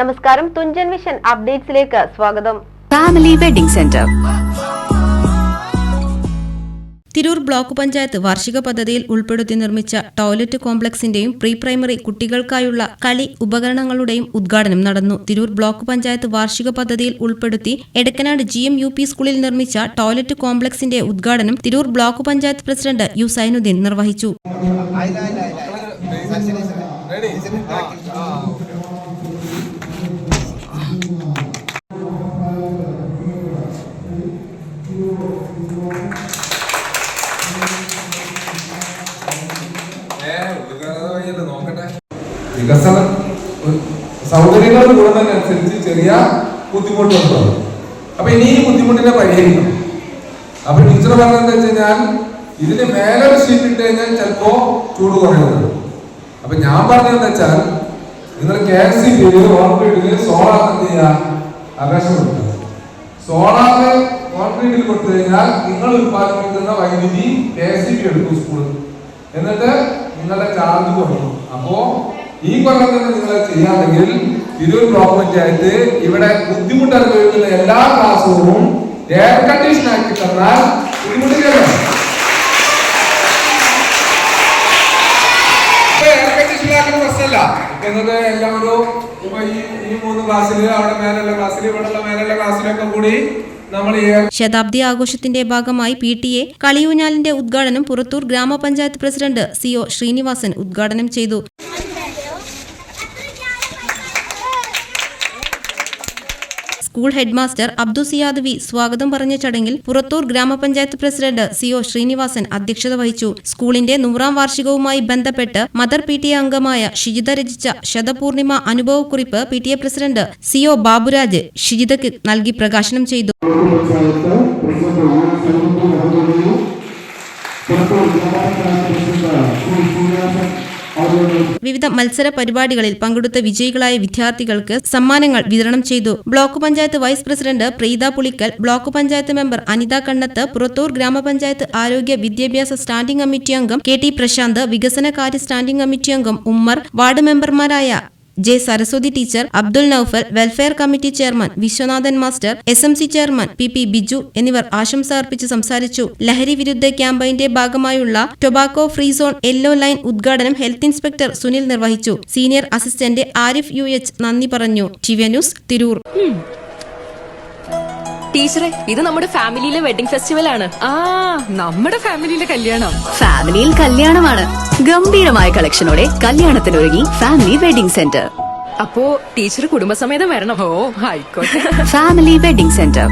നമസ്കാരം, തുഞ്ചൻ വിഷൻ അപ്ഡേറ്റ്സിലേക്ക് സ്വാഗതം. Family wedding centre Tirur block panchayat വാർഷിക പദ്ധതിയിൽ ഉൾപ്പെടുത്തി നിർമ്മിച്ച ടോയ്ലറ്റ് കോംപ്ലക്സിന്റെയും പ്രീ പ്രൈമറി കുട്ടികൾക്കായുള്ള കളി ഉപകരണങ്ങളുടെയും ഉദ്ഘാടനം നടന്നു. തിരൂർ ബ്ലോക്ക് പഞ്ചായത്ത് വാർഷിക പദ്ധതിയിൽ ഉൾപ്പെടുത്തി എടക്കനാട് GM-UP സ്കൂളിൽ നിർമ്മിച്ച ടോയ്ലറ്റ് കോംപ്ലക്സിന്റെ ഉദ്ഘാടനം Tirur block panchayat president U Zainuddin നിർവഹിച്ചു. വികസന സൗകര്യങ്ങൾ കൂടുന്നതിനനുസരിച്ച് ചെറിയ ബുദ്ധിമുട്ടുണ്ടോ? അപ്പൊ ഇനി ഈ ബുദ്ധിമുട്ടിനെ പരിഹരിക്കണം. അപ്പൊ ടീച്ചർ പറഞ്ഞതെന്ന് വെച്ച് കഴിഞ്ഞാൽ ഇതിന് മേലെ ഷീറ്റ് ഇട്ട് കഴിഞ്ഞാൽ ചിലപ്പോ ചൂട് കുറയുന്നത്. അപ്പൊ ഞാൻ പറഞ്ഞതെന്ന് വെച്ചാൽ നിങ്ങൾ KSEB കോൺക്രീറ്റില് സോളാർ എന്ത് ചെയ്യാ അപേക്ഷ കൊടുക്കുക. സോളാർ കോൺക്രീറ്റിൽ കൊടുത്തു കഴിഞ്ഞാൽ നിങ്ങൾ ഉത്പാദിപ്പിക്കുന്ന വൈദ്യുതി KSEB എടുക്കും സ്കൂളിൽ, എന്നിട്ട് നിങ്ങളുടെ ചാർജ് കുറയും. അപ്പോ ഈ കൊല്ലം തന്നെ നിങ്ങൾ ചെയ്യാമെങ്കിൽ തിരൂർ ബ്ലോക്ക് പഞ്ചായത്ത് ഇവിടെ ബുദ്ധിമുട്ട് അനുഭവിക്കുന്ന എല്ലാ ക്ലാസ് റൂമും എയർ കണ്ടീഷൻ ആക്കി തന്നാൽ ബുദ്ധിമുട്ടില്ലല്ലോ. എയർ കണ്ടീഷൻ ആക്കുന്ന പ്രശ്നമല്ല എന്നത് എല്ലാവരും ഇപ്പൊ ഈ 3 ക്ലാസ്സില് അവിടെ മേലുള്ള ക്ലാസ്സിൽ ഇവിടെയുള്ള മേലുള്ള ക്ലാസ്സിലൊക്കെ കൂടി ശതാബ്ദി ആഘോഷത്തിന്റെ ഭാഗമായി PTA കളിയൂഞ്ഞാലിന്റെ ഉദ്ഘാടനം പുറത്തൂർ ഗ്രാമപഞ്ചായത്ത് പ്രസിഡന്റ് CO ശ്രീനിവാസൻ ഉദ്ഘാടനം ചെയ്തു. സ്കൂൾ ഹെഡ്മാസ്റ്റർ അബ്ദുസിയാദ് വി സ്വാഗതം പറഞ്ഞ ചടങ്ങിൽ പുറത്തൂർ ഗ്രാമപഞ്ചായത്ത് പ്രസിഡന്റ് CO ശ്രീനിവാസൻ അധ്യക്ഷത വഹിച്ചു. സ്കൂളിന്റെ 100ാം വാർഷികവുമായി ബന്ധപ്പെട്ട് മദർ PTA അംഗമായ ഷിജിത രചിച്ച ശതപൂർണിമ അനുഭവക്കുറിപ്പ് PTA പ്രസിഡന്റ് CO ബാബുരാജ് ഷിജിതയ്ക്ക് നൽകി പ്രകാശനം ചെയ്തു. വിവിധ മത്സര പരിപാടികളിൽ പങ്കെടുത്ത വിജയികളായ വിദ്യാർത്ഥികൾക്ക് സമ്മാനങ്ങൾ വിതരണം ചെയ്തു. Block panchayat vice president Preetha Pulikkal, block panchayat member Anitha Kannath, Purathur ഗ്രാമപഞ്ചായത്ത് ആരോഗ്യ വിദ്യാഭ്യാസ സ്റ്റാൻഡിംഗ് കമ്മിറ്റി അംഗം KT പ്രശാന്ത്, വികസനകാര്യ സ്റ്റാൻഡിംഗ് കമ്മിറ്റി അംഗം ഉമ്മർ, വാർഡ് മെമ്പർമാരായ J. Saraswathi teacher, Abdul Noufal, welfare committee chairman Viswanathan master, SMC chairman PP Biju എന്നിവർ ആശംസ അർപ്പിച്ച് സംസാരിച്ചു. ലഹരി വിരുദ്ധ ക്യാമ്പയിന്റെ ഭാഗമായുള്ള tobacco free zone yellow line ഉദ്ഘാടനം ഹെൽത്ത് ഇൻസ്പെക്ടർ സുനിൽ നിർവഹിച്ചു. സീനിയർ അസിസ്റ്റന്റ് ആരിഫ് UH നന്ദി പറഞ്ഞു. TV news Tirur. ടീച്ചറെ, ഇത് നമ്മുടെ ഫാമിലിയിലെ വെഡിങ് ഫെസ്റ്റിവൽ ആണ്. നമ്മുടെ ഫാമിലിയിലെ കല്യാണം. ഫാമിലിയിൽ കല്യാണമാണ്. ഗംഭീരമായ കളക്ഷനോടെ കല്യാണത്തിനൊരുങ്ങി ഫാമിലി വെഡിംഗ് സെന്റർ. അപ്പോ ടീച്ചർ കുടുംബസമേതം വരണം. ആയിക്കോട്ടെ. Family wedding centre.